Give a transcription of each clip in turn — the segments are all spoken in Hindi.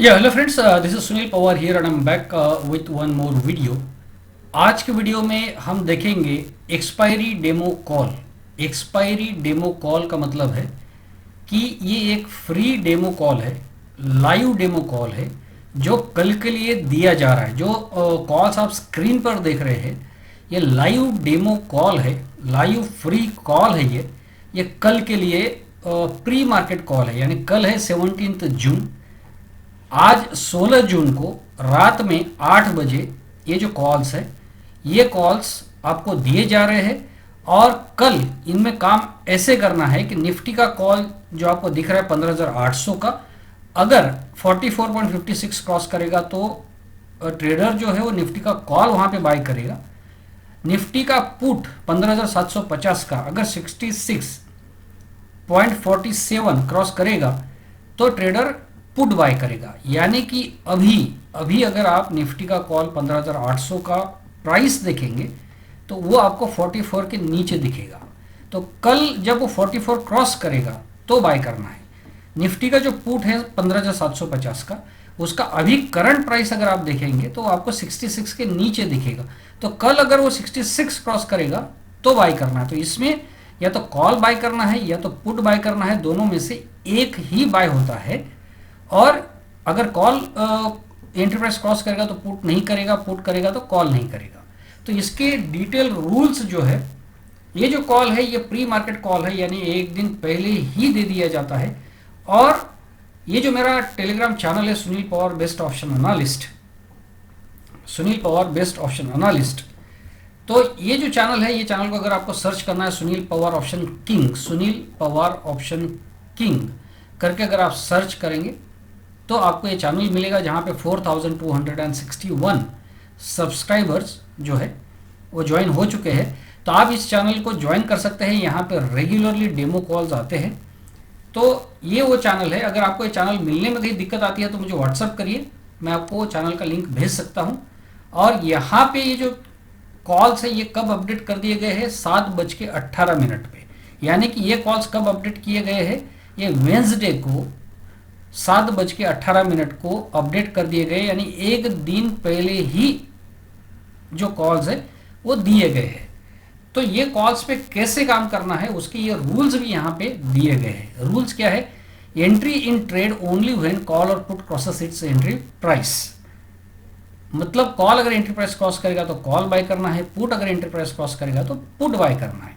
Hello friends, this is Sunil Pawar here and I am back with one more video. आज के वीडियो में हम देखेंगे expiry demo call. Expiry demo call का मतलब है कि ये एक फ्री डेमो कॉल है, लाइव डेमो कॉल है जो कल के लिए दिया जा रहा है। जो कॉल्स आप स्क्रीन पर देख रहे हैं ये लाइव डेमो कॉल है, लाइव फ्री कॉल है। ये कल के लिए प्री मार्केट कॉल है, यानी कल है 17 जून। आज 16 जून को रात में 8 बजे ये जो कॉल्स है ये कॉल्स आपको दिए जा रहे हैं और कल इनमें काम ऐसे करना है कि निफ्टी का कॉल जो आपको दिख रहा है 15,800 का, अगर 44.56 क्रॉस करेगा तो ट्रेडर जो है वो निफ्टी का कॉल वहां पे बाय करेगा। निफ्टी का पुट 15,750 का अगर 66.47 क्रॉस करेगा तो ट्रेडर पुट बाय करेगा। यानी कि अभी अगर आप निफ्टी का कॉल 15,800 का प्राइस देखेंगे तो वो आपको 44 के नीचे दिखेगा। तो कल जब वो 44 क्रॉस करेगा तो बाय करना है। निफ्टी का जो पुट है 15,750 का, उसका अभी करंट प्राइस अगर आप देखेंगे तो आपको 66 के नीचे दिखेगा। तो कल अगर वो 66 क्रॉस करेगा तो बाय करना है। तो इसमें या तो कॉल बाय करना है या तो पुट बाय करना है, दोनों में से एक ही बाय होता है। और अगर कॉल एंट्री प्राइस क्रॉस करेगा तो पुट नहीं करेगा, पुट करेगा तो कॉल नहीं करेगा। तो इसके डिटेल रूल्स जो है, ये जो कॉल है ये प्री मार्केट कॉल है, यानी एक दिन पहले ही दे दिया जाता है। और ये जो मेरा टेलीग्राम चैनल है Sunil Pawar best option analyst, Sunil Pawar best option analyst, तो ये जो चैनल है, ये चैनल को अगर आपको सर्च करना है Sunil Pawar option king, Sunil Pawar option king करके अगर आप सर्च करेंगे तो आपको ये चैनल मिलेगा जहाँ पे 4,261 सब्सक्राइबर्स जो है वो ज्वाइन हो चुके हैं। तो आप इस चैनल को ज्वाइन कर सकते हैं, यहाँ पे रेगुलरली डेमो कॉल्स आते हैं। तो ये वो चैनल है। अगर आपको ये चैनल मिलने में कहीं दिक्कत आती है तो मुझे व्हाट्सअप करिए, मैं आपको चैनल का लिंक भेज सकता हूँ। और यहाँ पे ये जो कॉल्स है ये कब अपडेट कर दिए गए हैं, 7:18 पे। यानी कि ये कॉल्स कब अपडेट किए गए हैं, ये वेंसडे को 7:18 को अपडेट कर दिए गए, यानी एक दिन पहले ही जो कॉल्स है वो दिए गए हैं। तो ये कॉल्स पे कैसे काम करना है उसके ये रूल्स भी यहाँ पे दिए गए हैं। रूल्स क्या है, entry in trade only when call और put crosses its entry price. मतलब कॉल अगर एंट्री प्राइस क्रॉस करेगा तो कॉल बाय करना है, पुट अगर एंट्री प्राइस क्रॉस करेगा तो पुट बाय करना है।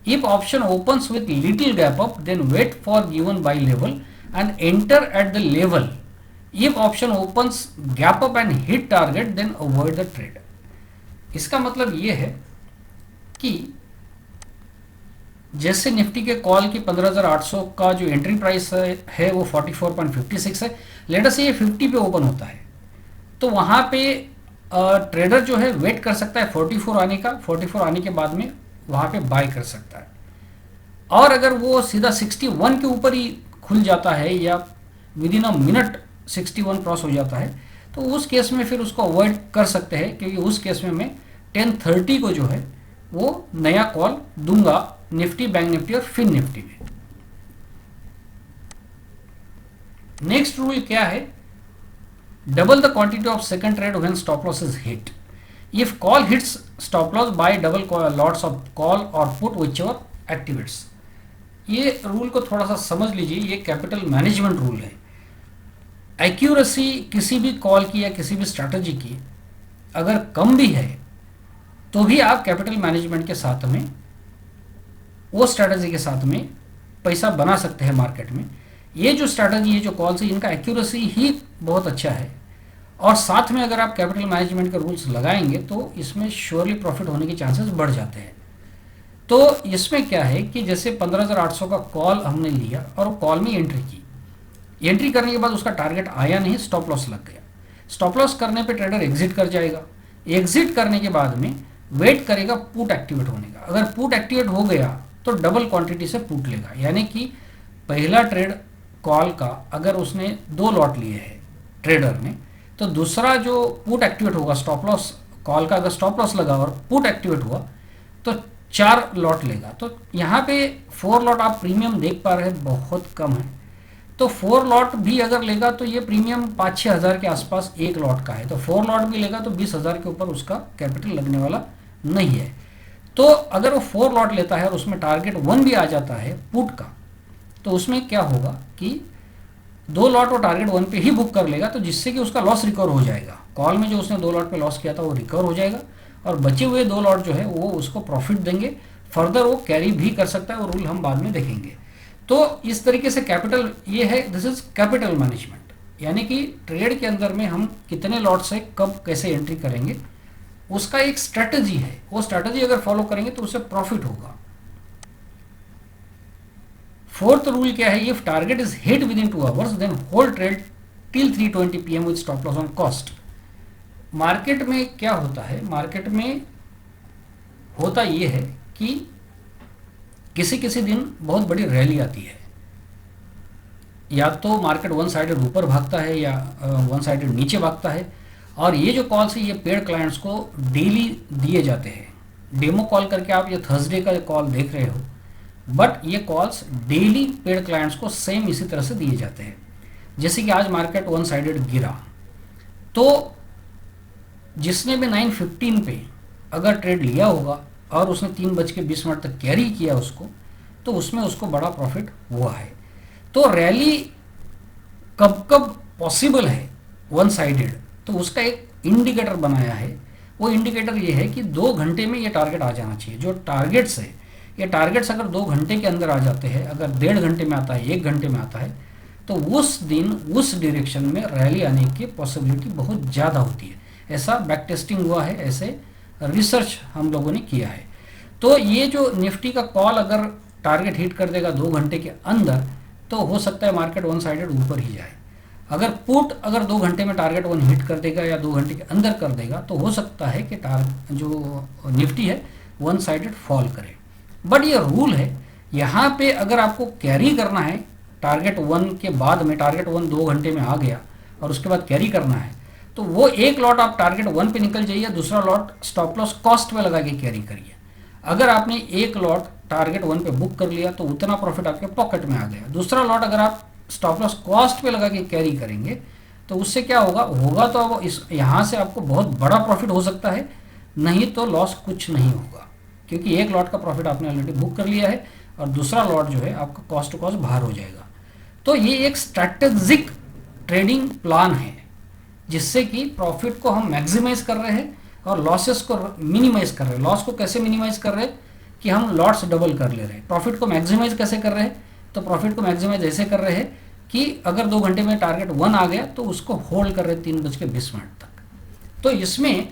If option opens with little gap up then wait for given by level and enter at the level. If option opens gap up and hit target then avoid the trade. इसका मतलब ये है कि जैसे निफ्टी के कॉल की 15,800 का जो एंट्री प्राइस है वो 44.56 है, लेट अस ये 50 पे ओपन होता है तो वहां पे ट्रेडर जो है वेट कर सकता है 44 आने का, 44 आने के बाद में वहां पे बाय कर सकता है। और अगर वो सीधा 61 के ऊपर ही खुल जाता है या with in a minute 61 cross हो जाता है तो उस केस में फिर उसको अवॉइड कर सकते हैं, क्योंकि उस केस में मैं 10:30 को जो है वो नया कॉल दूंगा निफ्टी, बैंक निफ्टी और फिन निफ्टी में। नेक्स्ट रूल क्या है, double the quantity of second trade when stop loss is hit. If call hits stop loss by double lots of call और पुट व्हिचएवर एक्टिवेट्स। ये रूल को थोड़ा सा समझ लीजिए, ये कैपिटल मैनेजमेंट रूल है। एक्यूरेसी किसी भी कॉल की या किसी भी स्ट्रैटेजी की अगर कम भी है तो भी आप कैपिटल मैनेजमेंट के साथ में, वो स्ट्रैटेजी के साथ में पैसा बना सकते हैं मार्केट में। ये जो स्ट्रैटेजी है, जो कॉल्स है, इनका एक्यूरेसी ही बहुत अच्छा है और साथ में अगर आप कैपिटल मैनेजमेंट के रूल्स लगाएंगे तो इसमें श्योरली प्रॉफिट होने के चांसेस बढ़ जाते हैं। तो इसमें क्या है कि जैसे 15,800 का कॉल हमने लिया और कॉल में एंट्री की, एंट्री करने के बाद उसका टारगेट आया नहीं, स्टॉप लॉस लग गया। स्टॉप लॉस करने पे ट्रेडर एग्जिट कर जाएगा। एग्जिट करने के बाद में वेट करेगा पुट एक्टिवेट होने का। अगर पुट एक्टिवेट हो गया तो डबल क्वांटिटी से पुट लेगा, यानी कि पहला ट्रेड कॉल का अगर उसने 2 लॉट लिए हैं ट्रेडर ने, तो दूसरा जो पुट एक्टिवेट होगा स्टॉप लॉस कॉल का, अगर स्टॉप लॉस लगा और पुट एक्टिवेट हुआ तो 4 लॉट लेगा। तो यहाँ पे 4 लॉट आप प्रीमियम देख पा रहे हैं, बहुत कम है। तो 4 लॉट भी अगर लेगा तो ये प्रीमियम 5-6 हज़ार के आसपास एक लॉट का है। तो 4 लॉट भी लेगा तो 20,000 के ऊपर उसका कैपिटल लगने वाला नहीं है। तो अगर वो 4 लॉट लेता है और उसमें टारगेट 1 भी आ जाता है पुट का, तो उसमें क्या होगा कि 2 लॉट वो टारगेट 1 पे ही बुक कर लेगा, तो जिससे कि उसका लॉस रिकवर हो जाएगा। कॉल में जो उसने 2 लॉट पे लॉस किया था वो रिकवर हो जाएगा, और बचे हुए 2 लॉट जो है वो उसको प्रॉफिट देंगे। फर्दर वो कैरी भी कर सकता है, वो रूल हम बाद में देखेंगे। तो इस तरीके से कैपिटल ये है, दिस इज कैपिटल मैनेजमेंट, यानी कि ट्रेड के अंदर में हम कितने लॉट से कब कैसे एंट्री करेंगे उसका एक स्ट्रेटजी है। वो स्ट्रेटजी अगर फॉलो करेंगे तो उससे प्रॉफिट होगा। फोर्थ रूल क्या है, if target is hit within 2 hours then hold trade till 3:20 PM with stop loss on cost. Market में क्या होता है, मार्केट में होता ये है कि किसी किसी दिन बहुत बड़ी रैली आती है, या तो मार्केट वन साइडेड ऊपर भागता है या वन साइडेड नीचे भागता है। और ये जो कॉल्स है ये पेड क्लाइंट्स को डेली दिए जाते हैं। डेमो कॉल करके आप ये थर्सडे का कॉल देख रहे हो, बट ये कॉल्स डेली पेड क्लाइंट्स को सेम इसी तरह से दिए जाते हैं। जैसे कि आज मार्केट वन साइडेड गिरा, तो जिसने भी 9:15 पे अगर ट्रेड लिया होगा और उसने 3:20 तक कैरी किया उसको, तो उसमें उसको बड़ा प्रॉफिट हुआ है। तो रैली कब कब पॉसिबल है वन साइडेड, तो उसका एक इंडिकेटर बनाया है। वो इंडिकेटर ये है कि 2 घंटे में ये टारगेट आ जाना चाहिए। जो टारगेट्स है, ये टारगेट्स अगर 2 घंटे के अंदर आ जाते हैं, अगर 1.5 घंटे में आता है, 1 घंटे में आता है, तो उस दिन उस डायरेक्शन में रैली आने की पॉसिबिलिटी बहुत ज़्यादा होती है। ऐसा बैक टेस्टिंग हुआ है, ऐसे रिसर्च हम लोगों ने किया है। तो ये जो निफ्टी का कॉल अगर टारगेट हिट कर देगा 2 घंटे के अंदर, तो हो सकता है मार्केट वन साइडेड ऊपर ही जाए। अगर पुट अगर 2 घंटे में टारगेट 1 हिट कर देगा या 2 घंटे के अंदर कर देगा, तो हो सकता है कि जो निफ्टी है वन साइडेड फॉल करे। बट ये रूल है, यहाँ पे अगर आपको कैरी करना है टारगेट 1 के बाद में, टारगेट 1 2 घंटे में आ गया और उसके बाद कैरी करना है, तो वो एक लॉट आप टारगेट 1 पे निकल जाइए, दूसरा लॉट स्टॉप लॉस कॉस्ट पे लगा के कैरी करिए। अगर आपने एक लॉट टारगेट 1 पे बुक कर लिया तो उतना प्रॉफिट आपके पॉकेट में आ गया। दूसरा लॉट अगर आप स्टॉप लॉस कॉस्ट पे लगा के कैरी करेंगे तो उससे क्या होगा तो अब इस यहाँ से आपको बहुत बड़ा प्रॉफिट हो सकता है, नहीं तो लॉस कुछ नहीं होगा, क्योंकि एक लॉट का प्रॉफिट आपने ऑलरेडी बुक कर लिया है और दूसरा लॉट जो है आपका कॉस्ट टू कॉस्ट बाहर हो जाएगा। तो ये एक स्ट्रैटेजिक ट्रेडिंग प्लान है, जिससे कि प्रॉफिट को हम मैक्सिमाइज कर रहे हैं और लॉसेस को मिनिमाइज कर रहे हैं। लॉस को कैसे मिनिमाइज कर रहे हैं कि हम लॉट्स डबल कर ले रहे हैं। प्रॉफिट को मैक्सिमाइज कैसे कर रहे हैं, तो प्रॉफिट को मैक्सिमाइज ऐसे कर रहे हैं कि अगर 2 घंटे में टारगेट 1 आ गया तो उसको होल्ड कर रहे 3:20 तक। तो इसमें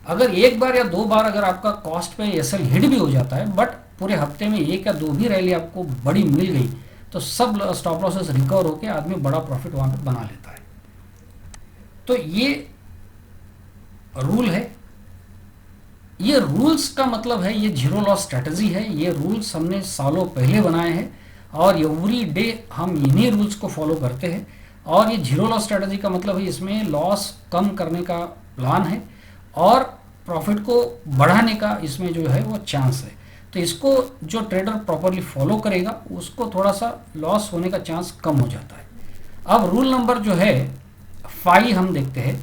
अगर एक बार या 2 बार अगर आपका कॉस्ट पे एसएल हिट भी हो जाता है, बट पूरे हफ्ते में 1 या 2 भी रैली आपको बड़ी मिल गई, तो सब स्टॉप लॉसेस रिकवर होकर आदमी बड़ा प्रॉफिट वहां पे बना लेता है। तो ये रूल है। ये रूल्स का मतलब है ये जीरो लॉस स्ट्रेटजी है। ये रूल्स हमने सालों पहले बनाए हैं और एवरी डे हम इन्हीं रूल्स को फॉलो करते हैं। और ये जीरो लॉस स्ट्रेटजी का मतलब है इसमें लॉस कम करने का प्लान है और प्रॉफिट को बढ़ाने का इसमें जो है वो चांस है। तो इसको जो ट्रेडर प्रॉपरली फॉलो करेगा उसको थोड़ा सा लॉस होने का चांस कम हो जाता है। अब रूल नंबर जो है 5 हम देखते हैं।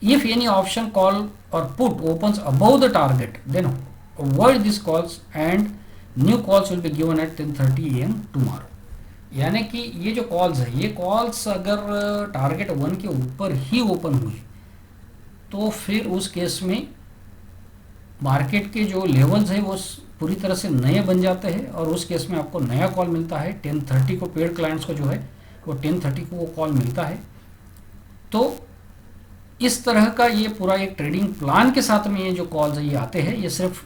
इफ एनी ऑप्शन कॉल और put opens above the target then avoid this calls and new calls will be given at 10:30 AM tomorrow. यानी कि ये जो कॉल्स है, ये कॉल्स अगर टारगेट 1 के ऊपर ही ओपन हुए तो फिर उस केस में मार्केट के जो लेवल्स है वो पूरी तरह से नए बन जाते हैं और उस केस में आपको नया कॉल मिलता है 10:30 को। पेड क्लाइंट्स को जो है वो 10:30 को वो कॉल मिलता है। तो इस तरह का ये पूरा एक ट्रेडिंग प्लान के साथ में ये जो कॉल्स है ये आते हैं। ये सिर्फ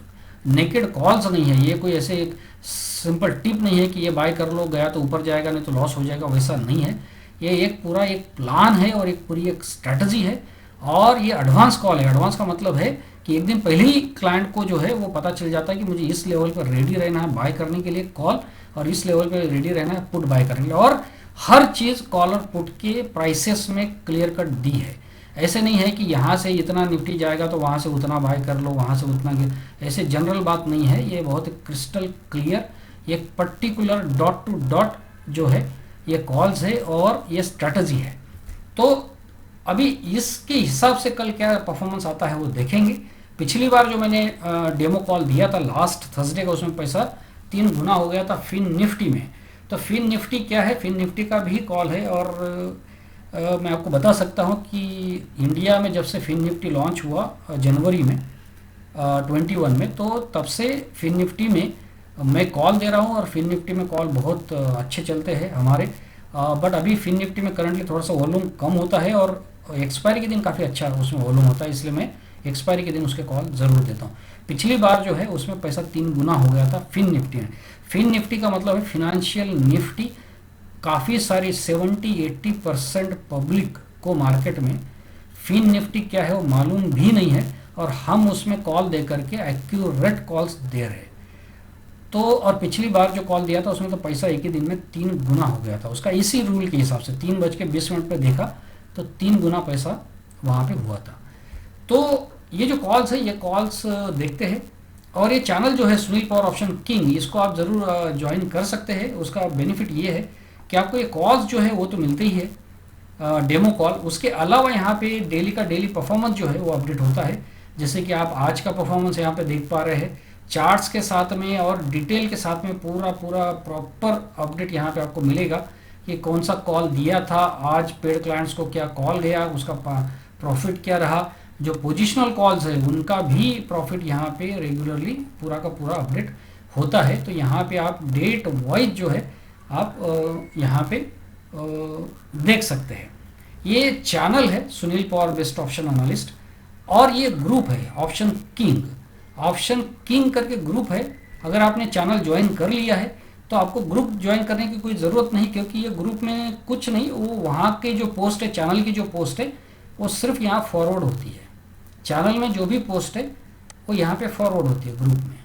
नेकेड कॉल्स नहीं है, ये कोई ऐसे एक सिंपल टिप नहीं है कि ये बाय कर लो, गया तो ऊपर जाएगा नहीं तो लॉस हो जाएगा, वैसा नहीं है। ये एक पूरा एक प्लान है और एक पूरी एक स्ट्रैटेजी है। और ये एडवांस कॉल है। एडवांस का मतलब है कि एक दिन पहले ही क्लाइंट को जो है वो पता चल जाता है कि मुझे इस लेवल पर रेडी रहना है बाय करने के लिए कॉल, और इस लेवल पर रेडी रहना है पुट बाय करने के लिए। और हर चीज़ कॉल और पुट के प्राइसेस में क्लियर कट दी है। ऐसे नहीं है कि यहाँ से इतना निफ्टी जाएगा तो वहाँ से उतना बाय कर लो, वहाँ से उतना गिर, ऐसे जनरल बात नहीं है। ये बहुत क्रिस्टल क्लियर, एक पर्टिकुलर डॉट टू डॉट जो है ये कॉल्स है और ये स्ट्रैटेजी है। तो अभी इसके हिसाब से कल क्या परफॉर्मेंस आता है वो देखेंगे। पिछली बार जो मैंने डेमो कॉल दिया था लास्ट थर्सडे का, उसमें पैसा 3 गुना हो गया था फिन निफ्टी में। तो फिन निफ्टी क्या है, फिन निफ्टी का भी कॉल है। और मैं आपको बता सकता हूँ कि इंडिया में जब से फिन निफ्टी लॉन्च हुआ जनवरी में 21 में, तो तब से फिन निफ्टी में मैं कॉल दे रहा हूँ और फिन निफ्टी में कॉल बहुत अच्छे चलते हैं हमारे। बट अभी फिन निफ्टी में करंटली थोड़ा सा वॉल्यूम कम होता है और एक्सपायरी के दिन काफ़ी अच्छा उसमें वॉल्यूम होता है, इसलिए मैं एक्सपायरी के दिन उसके कॉल ज़रूर देता हूँ। पिछली बार जो है उसमें पैसा 3 गुना हो गया था फिन निफ्टी में। फिन निफ्टी का मतलब है फिनेंशियल निफ्टी। काफ़ी सारी 70-80% पब्लिक को मार्केट में फिन निफ्टी क्या है वो मालूम भी नहीं है, और हम उसमें कॉल दे करके एक्यूरेट कॉल्स दे रहे हैं। तो और पिछली बार जो कॉल दिया था उसमें तो पैसा एक ही दिन में 3 गुना हो गया था उसका। इसी रूल के हिसाब से 3:20 पे देखा तो 3 गुना पैसा वहाँ पे हुआ था। तो ये जो कॉल्स है ये कॉल्स देखते हैं। और ये चैनल जो है सुनील पावर ऑप्शन किंग, इसको आप ज़रूर ज्वाइन कर सकते हैं। उसका बेनिफिट ये है कि आपको ये कॉल्स जो है वो तो मिलते ही है डेमो कॉल, उसके अलावा यहाँ पे डेली का डेली परफॉर्मेंस जो है वो अपडेट होता है। जैसे कि आप आज का परफॉर्मेंस यहाँ पे देख पा रहे हैं चार्ट्स के साथ में और डिटेल के साथ में, पूरा प्रॉपर अपडेट यहाँ पे आपको मिलेगा कि कौन सा कॉल दिया था आज, पेड क्लाइंट्स को क्या कॉल गया, उसका प्रॉफिट क्या रहा। जो पोजिशनल कॉल्स है उनका भी प्रॉफिट यहाँ पे रेगुलरली पूरा का पूरा अपडेट होता है। तो यहाँ पे आप डेट वाइज जो है आप यहाँ पे देख सकते हैं। ये चैनल है Sunil power best option analyst, और ये ग्रुप है ऑप्शन किंग। ऑप्शन किंग करके ग्रुप है। अगर आपने चैनल ज्वाइन कर लिया है तो आपको ग्रुप ज्वाइन करने की कोई ज़रूरत नहीं, क्योंकि ये ग्रुप में कुछ नहीं, वो वहाँ के जो पोस्ट है, चैनल की जो पोस्ट है वो सिर्फ यहाँ फॉरवर्ड होती है। चैनल में जो भी पोस्ट है वो यहाँ पे फॉरवर्ड होती है ग्रुप में।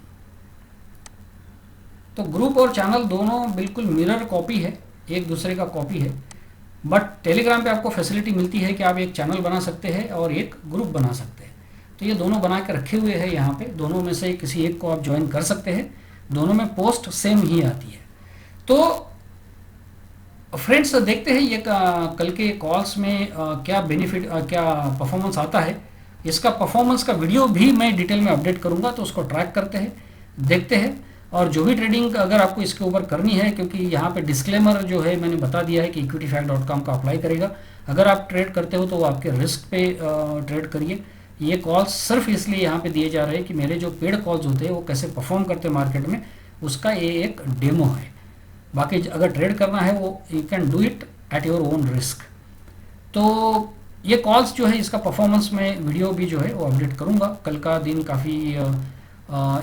तो ग्रुप और चैनल दोनों बिल्कुल मिरर कॉपी है, एक दूसरे का कॉपी है। बट टेलीग्राम पे आपको फैसिलिटी मिलती है कि आप एक चैनल बना सकते हैं और एक ग्रुप बना सकते हैं। तो ये दोनों बना के रखे हुए हैं यहाँ पे, दोनों में से किसी एक को आप ज्वाइन कर सकते हैं। दोनों में पोस्ट सेम ही आती है। तो फ्रेंड्स देखते हैं ये कल के कॉल्स में क्या बेनिफिट, क्या परफॉर्मेंस आता है। इसका परफॉर्मेंस का वीडियो भी मैं डिटेल में अपडेट करूंगा, तो उसको ट्रैक करते हैं, देखते हैं। और जो भी ट्रेडिंग अगर आपको इसके ऊपर करनी है, क्योंकि यहाँ पे डिस्क्लेमर जो है मैंने बता दिया है कि equityfact.com का अप्लाई करेगा। अगर आप ट्रेड करते हो तो वो आपके रिस्क पे ट्रेड करिए। ये कॉल्स सिर्फ इसलिए यहाँ पे दिए जा रहे हैं कि मेरे जो पेड कॉल्स होते हैं वो कैसे परफॉर्म करते हैं मार्केट में, उसका ये एक डेमो है। बाकी अगर ट्रेड करना है वो you can do it at your own risk. तो ये कॉल्स जो है इसका परफॉर्मेंस में वीडियो भी जो है वो अपडेट करूँगा। कल का दिन काफ़ी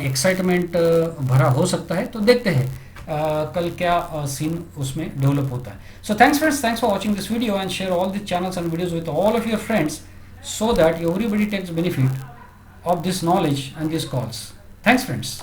एक्साइटमेंट भरा हो सकता है, तो देखते हैं कल क्या सीन उसमें डेवलप होता है। So thanks friends, thanks for watching this video and share all the channels and videos with all of your friends so that everybody takes benefit of this knowledge and these calls. Thanks friends.